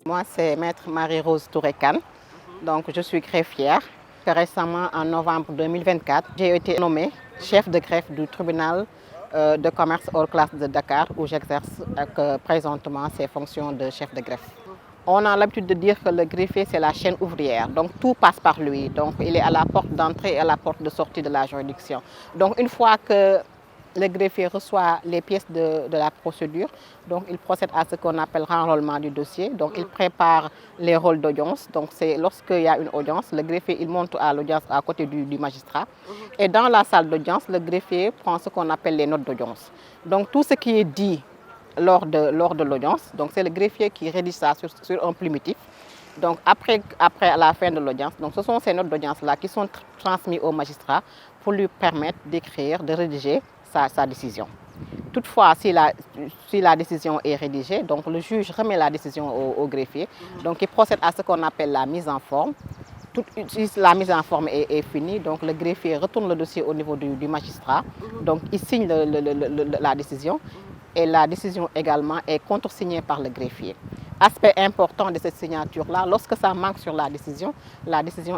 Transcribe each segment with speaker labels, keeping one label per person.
Speaker 1: Moi, c'est Maître Marie-Rose Touré-Kane. Donc, je suis greffière. Récemment, en novembre 2024, j'ai été nommée chef de greffe du tribunal de commerce hors classe de Dakar, où j'exerce présentement ces fonctions de chef de greffe. On a l'habitude de dire que le greffier, c'est la chaîne ouvrière. Donc, tout passe par lui. Donc, il est à la porte d'entrée et à la porte de sortie de la juridiction. Donc, une fois que le greffier reçoit les pièces de la procédure, donc il procède à ce qu'on appelle renrôlement du dossier. Donc il prépare les rôles d'audience. Donc c'est lorsqu'il y a une audience, le greffier il monte à l'audience à côté du magistrat. Et dans la salle d'audience, le greffier prend ce qu'on appelle les notes d'audience. Donc tout ce qui est dit lors de l'audience, donc c'est le greffier qui rédige ça sur un primitif. Donc après à la fin de l'audience, donc ce sont ces notes d'audience-là qui sont transmises au magistrat pour lui permettre d'écrire, de rédiger sa décision. Toutefois, si la décision est rédigée, donc le juge remet la décision au greffier. Donc il procède à ce qu'on appelle la mise en forme. La mise en forme est finie, donc le greffier retourne le dossier au niveau du magistrat. Donc il signe la décision et la décision également est contresignée par le greffier. Aspect important de cette signature-là, lorsque ça manque sur la décision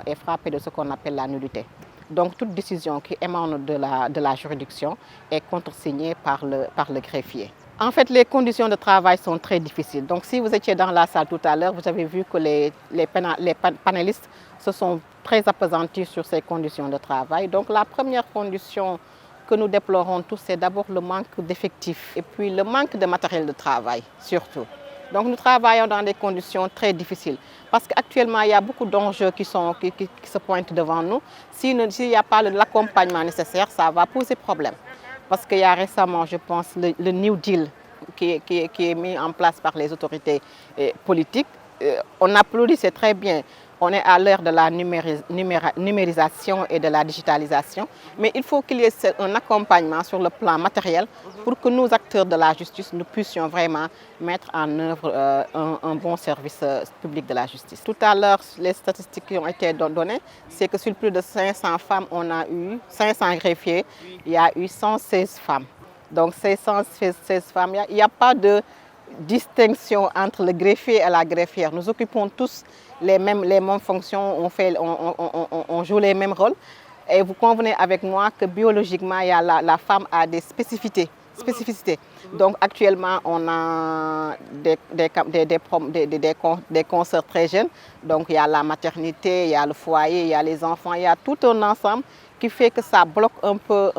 Speaker 1: est frappée de ce qu'on appelle la nullité. Donc toute décision qui émane de la juridiction est contresignée par le greffier. En fait, les conditions de travail sont très difficiles. Donc si vous étiez dans la salle tout à l'heure, vous avez vu que les panélistes se sont très appesantis sur ces conditions de travail. Donc la première condition que nous déplorons tous, c'est d'abord le manque d'effectifs et puis le manque de matériel de travail surtout. Donc nous travaillons dans des conditions très difficiles parce qu'actuellement il y a beaucoup d'enjeux qui se pointent devant nous. S'il n'y a pas l'accompagnement nécessaire, ça va poser problème. Parce qu'il y a récemment, je pense, le New Deal qui est mis en place par les autorités politiques. On applaudit, c'est très bien. On est à l'ère de la numérisation et de la digitalisation, mais il faut qu'il y ait un accompagnement sur le plan matériel pour que nous, acteurs de la justice, nous puissions vraiment mettre en œuvre un bon service public de la justice. Tout à l'heure, les statistiques qui ont été données, c'est que sur plus de 500 femmes, on a eu 500 greffiers, il y a eu 116 femmes. Donc ces 116 femmes, il n'y a pas de distinction entre le greffier et la greffière. Nous occupons tous les mêmes fonctions, on joue les mêmes rôles. Et vous convenez avec moi que biologiquement, la femme a des spécificités. Donc actuellement, on a des concerts très jeunes. Donc il y a la maternité, il y a le foyer, il y a les enfants, il y a tout un ensemble qui fait que ça bloque un peu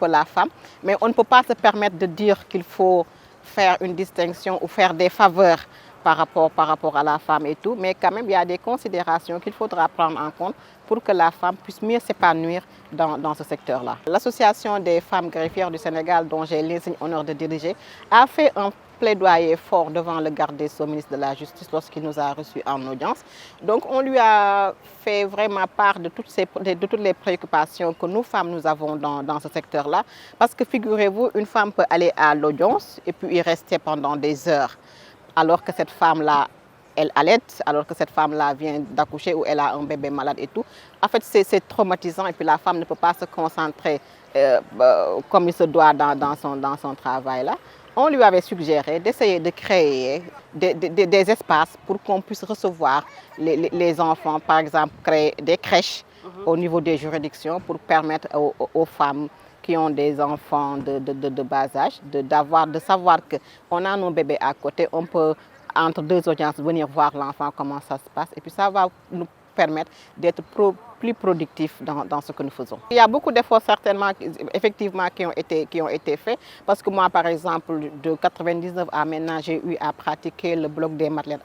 Speaker 1: la femme. Mais on ne peut pas se permettre de dire qu'il faut faire une distinction ou faire des faveurs par rapport à la femme et tout, mais quand même il y a des considérations qu'il faudra prendre en compte pour que la femme puisse mieux s'épanouir dans ce secteur-là. L'Association des femmes greffières du Sénégal, dont j'ai l'insigne honneur de diriger, a fait un plaidoyer fort devant le garde des Sceaux, ministre de la Justice, lorsqu'il nous a reçus en audience. Donc on lui a fait vraiment part de toutes les préoccupations que nous femmes nous avons dans ce secteur-là. Parce que figurez-vous, une femme peut aller à l'audience et puis y rester pendant des heures. Alors que cette femme-là, elle allaite, alors que cette femme-là vient d'accoucher ou elle a un bébé malade et tout. En fait, c'est traumatisant et puis la femme ne peut pas se concentrer comme il se doit dans son travail-là. On lui avait suggéré d'essayer de créer des espaces pour qu'on puisse recevoir les enfants, par exemple, créer des crèches au niveau des juridictions pour permettre aux femmes qui ont des enfants de bas âge, de savoir qu'on a nos bébés à côté, on peut, entre deux audiences, venir voir l'enfant, comment ça se passe. Et puis ça va nous permettre d'être plus productifs dans ce que nous faisons. Il y a beaucoup d'efforts certainement, effectivement, qui ont été faits. Parce que moi, par exemple, de 1999 à maintenant, j'ai eu à pratiquer le bloc des Madeleines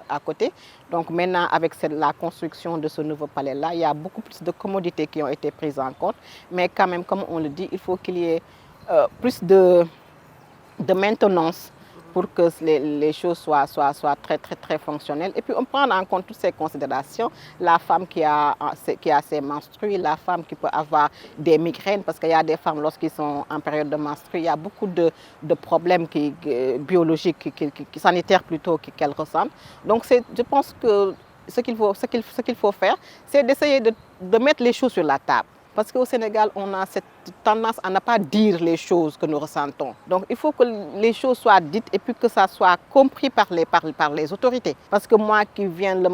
Speaker 1: à côté. Donc maintenant, avec la construction de ce nouveau palais-là, il y a beaucoup plus de commodités qui ont été prises en compte. Mais quand même, comme on le dit, il faut qu'il y ait plus de maintenance pour que les choses soient très fonctionnelles. Et puis on prend en compte toutes ces considérations. La femme qui a ses menstrues, la femme qui peut avoir des migraines, parce qu'il y a des femmes lorsqu'ils sont en période de menstrues, il y a beaucoup de problèmes biologiques, sanitaires plutôt, qu'elles ressentent. Donc je pense que ce qu'il faut faire, c'est d'essayer de mettre les choses sur la table. Parce qu'au Sénégal, on a cette tendance à ne pas dire les choses que nous ressentons. Donc il faut que les choses soient dites et puis que ça soit compris par les autorités. Parce que moi qui viens le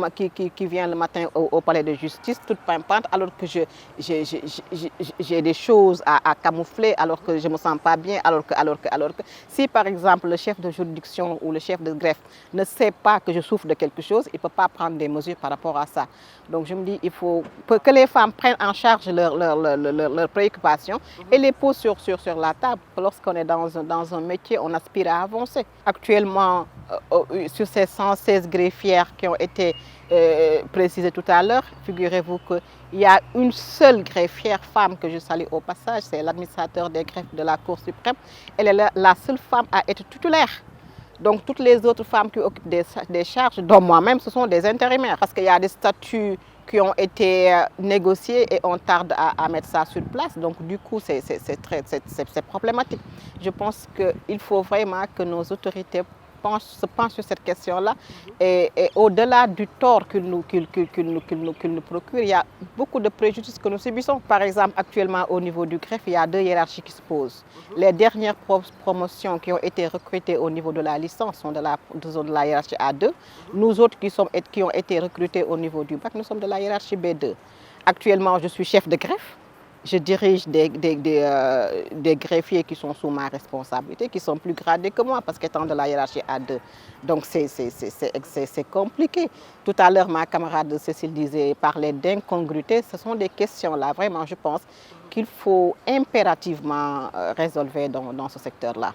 Speaker 1: matin au palais de justice, toute pimpante, alors que j'ai des choses à camoufler, alors que je ne me sens pas bien, alors que si par exemple le chef de juridiction ou le chef de greffe ne sait pas que je souffre de quelque chose, il ne peut pas prendre des mesures par rapport à ça. Donc je me dis, il faut que les femmes prennent en charge leurs préoccupations et les posent sur la table. Lorsqu'on est dans un métier, on aspire à avancer. Actuellement, sur ces 116 greffières qui ont été précisées tout à l'heure, figurez-vous qu'il y a une seule greffière femme que je salue au passage, c'est l'administrateur des greffes de la Cour suprême. Elle est la seule femme à être titulaire. Donc toutes les autres femmes qui occupent des charges, dont moi-même, ce sont des intérimaires. Parce qu'il y a des statuts qui ont été négociés et on tarde à mettre ça sur place. Donc du coup, c'est problématique. Je pense qu'il faut vraiment que nos autorités se penchent sur cette question-là. Et au-delà du tort qu'ils nous procurent, il y a beaucoup de préjudices que nous subissons. Par exemple, actuellement au niveau du greffe, il y a 2 hiérarchies qui se posent. Les dernières promotions qui ont été recrutées au niveau de la licence sont de la hiérarchie A2. Nous autres qui ont été recrutés au niveau du bac, nous sommes de la hiérarchie B2. Actuellement, je suis chef de greffe. Je dirige des greffiers qui sont sous ma responsabilité, qui sont plus gradés que moi, parce qu'étant de la hiérarchie A2. Donc c'est compliqué. Tout à l'heure, ma camarade Cécile parlait d'incongruité. Ce sont des questions-là, vraiment, je pense, qu'il faut impérativement résolver dans ce secteur-là.